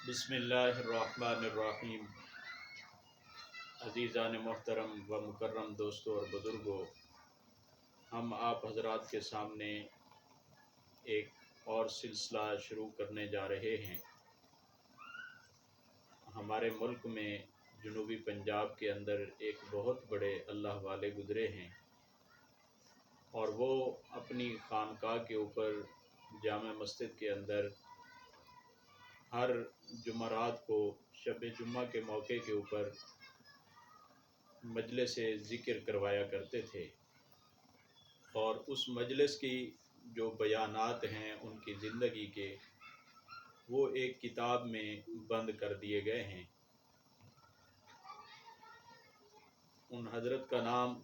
بسم اللہ الرحمن الرحیم۔ عزیزان محترم و مکرم دوستوں اور بزرگوں، ہم آپ حضرات کے سامنے ایک اور سلسلہ شروع کرنے جا رہے ہیں۔ ہمارے ملک میں جنوبی پنجاب کے اندر ایک بہت بڑے اللہ والے گزرے ہیں، اور وہ اپنی خانقاہ کے اوپر جامع مسجد کے اندر ہر جمعرات کو شب جمعہ کے موقع کے اوپر مجلس ذکر کروایا کرتے تھے، اور اس مجلس کی جو بیانات ہیں ان کی زندگی کے، وہ ایک کتاب میں بند کر دیے گئے ہیں۔ ان حضرت کا نام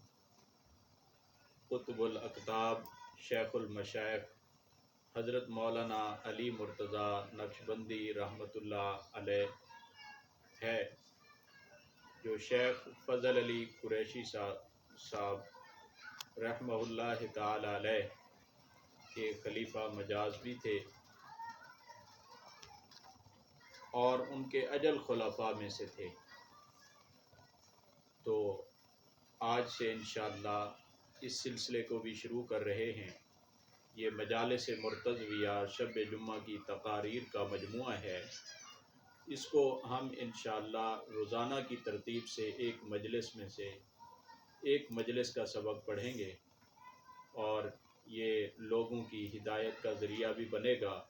قطب الاقطاب شیخ المشائخ حضرت مولانا علی مرتضیٰ نقشبندی رحمۃ اللہ علیہ ہے، جو شیخ فضل علی قریشی صاحب رحمہ اللہ تعالی علیہ کے خلیفہ مجاز بھی تھے، اور ان کے اجل خلفاء میں سے تھے۔ تو آج سے انشاءاللہ اس سلسلے کو بھی شروع کر رہے ہیں۔ یہ مجالس مرتضویہ شب جمعہ کی تقاریر کا مجموعہ ہے۔ اس کو ہم انشاءاللہ روزانہ کی ترتیب سے ایک مجلس میں سے ایک مجلس کا سبق پڑھیں گے، اور یہ لوگوں کی ہدایت کا ذریعہ بھی بنے گا،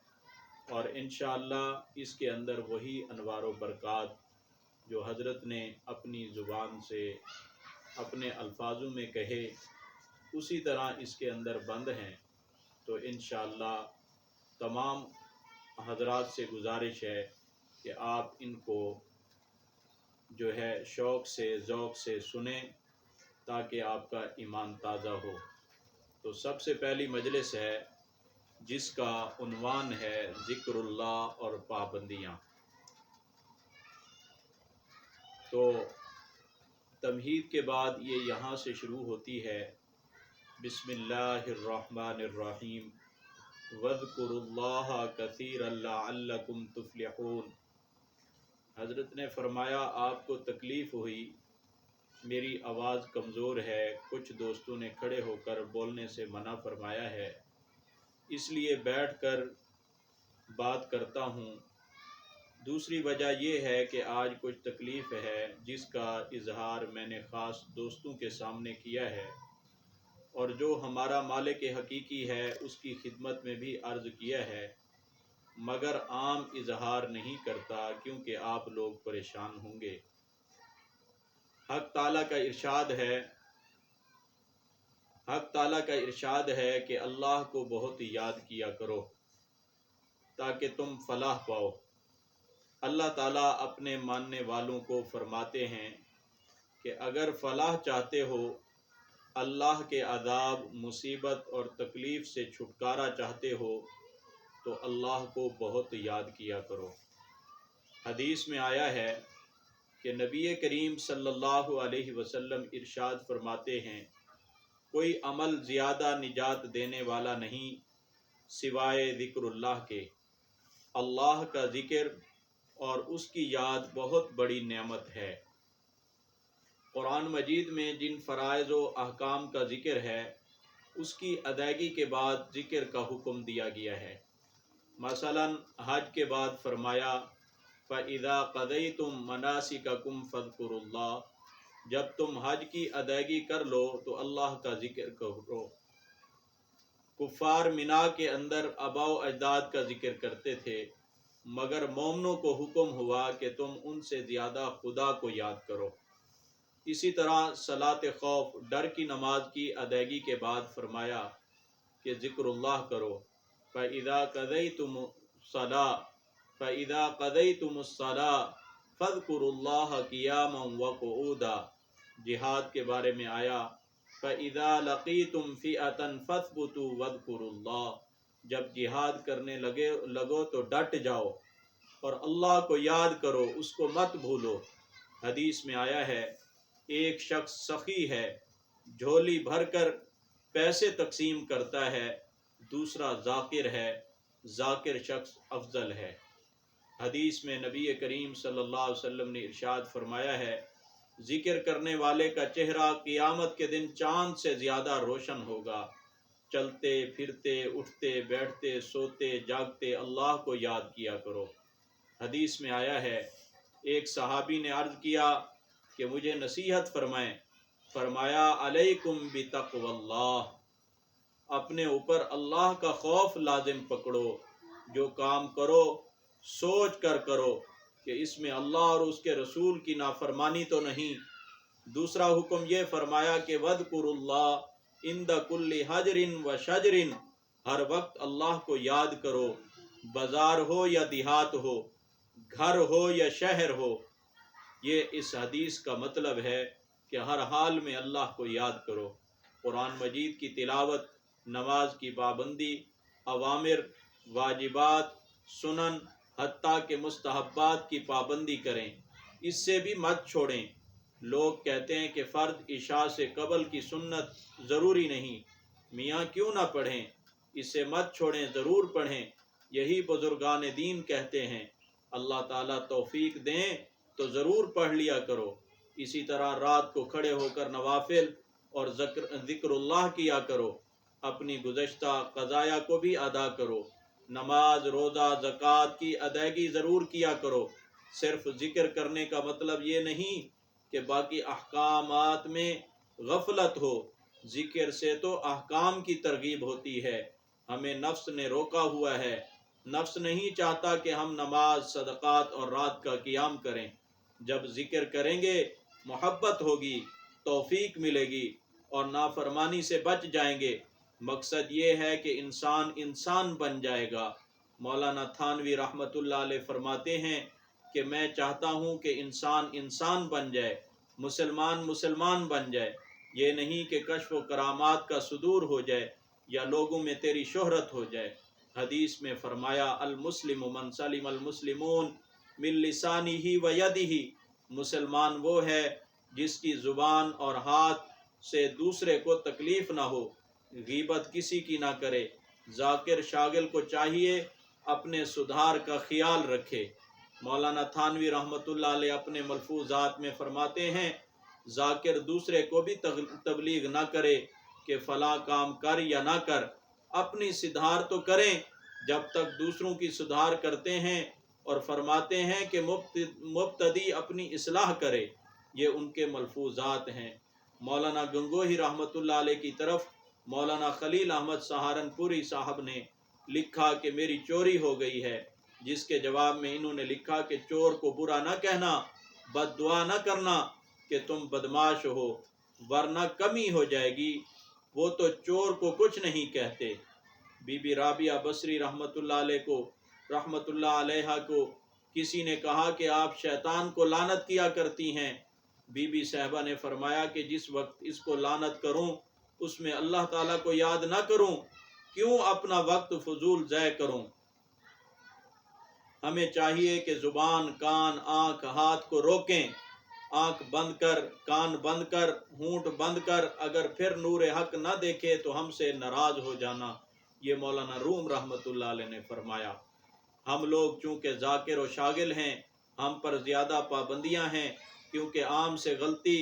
اور انشاءاللہ اس کے اندر وہی انوار و برکات جو حضرت نے اپنی زبان سے اپنے الفاظوں میں کہے، اسی طرح اس کے اندر بند ہیں۔ تو انشاءاللہ تمام حضرات سے گزارش ہے کہ آپ ان کو جو ہے شوق سے ذوق سے سنیں، تاکہ آپ کا ایمان تازہ ہو۔ تو سب سے پہلی مجلس ہے جس کا عنوان ہے ذکر اللہ اور پابندیاں۔ تو تمہید کے بعد یہ یہاں سے شروع ہوتی ہے، بسم اللہ الرحمن الرحیم، وَاذْكُرُوا اللَّهَ كَثِيرًا لَعَلَّكُمْ تُفْلِحُونَ۔ حضرت نے فرمایا آپ کو تکلیف ہوئی، میری آواز کمزور ہے، کچھ دوستوں نے کھڑے ہو کر بولنے سے منع فرمایا ہے، اس لیے بیٹھ کر بات کرتا ہوں۔ دوسری وجہ یہ ہے کہ آج کچھ تکلیف ہے جس کا اظہار میں نے خاص دوستوں کے سامنے کیا ہے، اور جو ہمارا مالک حقیقی ہے اس کی خدمت میں بھی عرض کیا ہے، مگر عام اظہار نہیں کرتا کیونکہ آپ لوگ پریشان ہوں گے۔ حق تعالیٰ کا ارشاد ہے کہ اللہ کو بہت یاد کیا کرو تاکہ تم فلاح پاؤ۔ اللہ تعالیٰ اپنے ماننے والوں کو فرماتے ہیں کہ اگر فلاح چاہتے ہو، اللہ کے عذاب، مصیبت اور تکلیف سے چھٹکارا چاہتے ہو، تو اللہ کو بہت یاد کیا کرو۔ حدیث میں آیا ہے کہ نبی کریم صلی اللہ علیہ وسلم ارشاد فرماتے ہیں، کوئی عمل زیادہ نجات دینے والا نہیں سوائے ذکر اللہ کے۔ اللہ کا ذکر اور اس کی یاد بہت بڑی نعمت ہے۔ قرآن مجید میں جن فرائض و احکام کا ذکر ہے، اس کی ادائیگی کے بعد ذکر کا حکم دیا گیا ہے۔ مثلا حج کے بعد فرمایا، فَإِذَا قَضَيْتُم مَنَاسِكَكُمْ فَاذْكُرُوا اللَّهَ، جب تم حج کی ادائیگی کر لو تو اللہ کا ذکر کرو۔ کفار منا کے اندر آباء و اجداد کا ذکر کرتے تھے، مگر مومنوں کو حکم ہوا کہ تم ان سے زیادہ خدا کو یاد کرو۔ اسی طرح صلاۃ خوف، ڈر کی نماز کی ادائیگی کے بعد فرمایا کہ ذکر اللہ کرو۔ فَإِذَا قَضَيْتُمُ الصَّلَاةَ فَاذْكُرُوا اللَّهَ قِيَامًا وَقُعُودًا۔ جہاد کے بارے میں آیا، فَإِذَا لَقِيتُمْ فِئَةً فَاثْبُتُوا وَاذْكُرُوا اللَّهَ۔ جب جہاد کرنے لگو تو ڈٹ جاؤ اور اللہ کو یاد کرو، اس کو مت بھولو۔ حدیث میں آیا ہے، ایک شخص سخی ہے، جھولی بھر کر پیسے تقسیم کرتا ہے، دوسرا ذاکر ہے، ذاکر شخص افضل ہے۔ حدیث میں نبی کریم صلی اللہ علیہ وسلم نے ارشاد فرمایا ہے، ذکر کرنے والے کا چہرہ قیامت کے دن چاند سے زیادہ روشن ہوگا۔ چلتے پھرتے اٹھتے بیٹھتے سوتے جاگتے اللہ کو یاد کیا کرو۔ حدیث میں آیا ہے، ایک صحابی نے عرض کیا کہ مجھے نصیحت فرمائیں۔ فرمایا علیکم بتقوی اللہ، اپنے اوپر اللہ کا خوف لازم پکڑو، جو کام کرو سوچ کر کرو کہ اس میں اللہ اور اس کے رسول کی نافرمانی تو نہیں۔ دوسرا حکم یہ فرمایا کہ وَاذْكُرُوا اللَّهَ عِنْدَ كُلِّ حَجْرٍ وَشَجْرٍ، ہر وقت اللہ کو یاد کرو، بازار ہو یا دیہات ہو، گھر ہو یا شہر ہو۔ یہ اس حدیث کا مطلب ہے کہ ہر حال میں اللہ کو یاد کرو۔ قرآن مجید کی تلاوت، نماز کی پابندی، اوامر، واجبات، سنن، حتیٰ کہ مستحبات کی پابندی کریں، اس سے بھی مت چھوڑیں۔ لوگ کہتے ہیں کہ فرض عشاء سے قبل کی سنت ضروری نہیں، میاں کیوں نہ پڑھیں؟ اسے مت چھوڑیں، ضرور پڑھیں، یہی بزرگان دین کہتے ہیں۔ اللہ تعالیٰ توفیق دیں تو ضرور پڑھ لیا کرو۔ اسی طرح رات کو کھڑے ہو کر نوافل اور ذکر اللہ کیا کرو۔ اپنی گزشتہ قضایا کو بھی ادا کرو۔ نماز، روزہ، زکوٰۃ کی ادائیگی ضرور کیا کرو۔ صرف ذکر کرنے کا مطلب یہ نہیں کہ باقی احکامات میں غفلت ہو۔ ذکر سے تو احکام کی ترغیب ہوتی ہے، ہمیں نفس نے روکا ہوا ہے۔ نفس نہیں چاہتا کہ ہم نماز، صدقات اور رات کا قیام کریں۔ جب ذکر کریں گے محبت ہوگی، توفیق ملے گی اور نافرمانی سے بچ جائیں گے۔ مقصد یہ ہے کہ انسان بن جائے گا۔ مولانا تھانوی رحمۃ اللہ علیہ فرماتے ہیں کہ میں چاہتا ہوں کہ انسان بن جائے، مسلمان بن جائے، یہ نہیں کہ کشف و کرامات کا صدور ہو جائے یا لوگوں میں تیری شہرت ہو جائے۔ حدیث میں فرمایا المسلم من سلم المسلمون من لسانہ و یدہ، مسلمان وہ ہے جس کی زبان اور ہاتھ سے دوسرے کو تکلیف نہ ہو، غیبت کسی کی نہ کرے۔ ذاکر شاغل کو چاہیے اپنے سدھار کا خیال رکھے۔ مولانا تھانوی رحمۃ اللہ علیہ اپنے ملفوظات میں فرماتے ہیں، ذاکر دوسرے کو بھی تبلیغ نہ کرے کہ فلاں کام کر یا نہ کر، اپنی سدھار تو کریں جب تک دوسروں کی سدھار کرتے ہیں، اور فرماتے ہیں کہ مبتدی اپنی اصلاح کرے۔ یہ ان کے ملفوظات ہیں۔ مولانا گنگوہی رحمۃ اللہ علیہ کی طرف مولانا خلیل احمد سہارنپوری صاحب نے لکھا کہ میری چوری ہو گئی ہے، جس کے جواب میں انہوں نے لکھا کہ چور کو برا نہ کہنا، بد دعا نہ کرنا کہ تم بدماش ہو، ورنہ کمی ہو جائے گی، وہ تو چور کو کچھ نہیں کہتے۔ بی بی رابعہ بصری رحمۃ اللہ علیہ کو کسی نے کہا کہ آپ شیطان کو لعنت کیا کرتی ہیں۔ بی بی صاحبہ نے فرمایا کہ جس وقت اس کو لعنت کروں اس میں اللہ تعالیٰ کو یاد نہ کروں، کیوں اپنا وقت فضول ضائع کروں؟ ہمیں چاہیے کہ زبان، کان، آنکھ، ہاتھ کو روکیں۔ آنکھ بند کر، کان بند کر، ہونٹ بند کر، اگر پھر نور حق نہ دیکھے تو ہم سے ناراض ہو جانا۔ یہ مولانا روم رحمۃ اللہ علیہ نے فرمایا۔ ہم لوگ چونکہ ذاکر و شاغل ہیں، ہم پر زیادہ پابندیاں ہیں، کیونکہ عام سے غلطی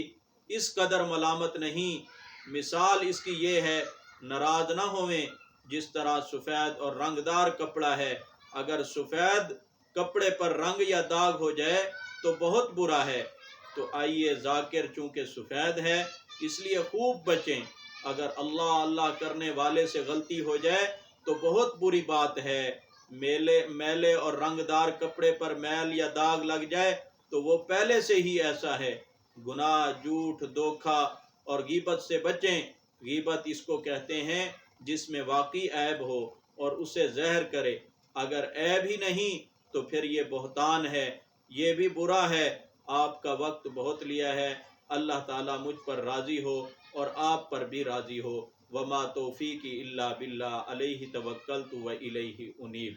اس قدر ملامت نہیں۔ مثال اس کی یہ ہے، ناراض نہ ہوئیں، جس طرح سفید اور رنگدار کپڑا ہے، اگر سفید کپڑے پر رنگ یا داغ ہو جائے تو بہت برا ہے۔ تو آئیے ذاکر چونکہ سفید ہے اس لیے خوب بچیں، اگر اللہ اللہ کرنے والے سے غلطی ہو جائے تو بہت بری بات ہے۔ میلے اور رنگدار کپڑے پر میل یا داغ لگ جائے تو وہ پہلے سے ہی ایسا ہے۔ گناہ، جھوٹ، دھوکہ اور غیبت سے بچیں۔ غیبت اس کو کہتے ہیں جس میں واقعی عیب ہو اور اسے زہر کرے، اگر عیب ہی نہیں تو پھر یہ بہتان ہے، یہ بھی برا ہے۔ آپ کا وقت بہت لیا ہے، اللہ تعالیٰ مجھ پر راضی ہو اور آپ پر بھی راضی ہو۔ وما توفیقی الا باللہ، علیہ توکلت و الیہ انیب۔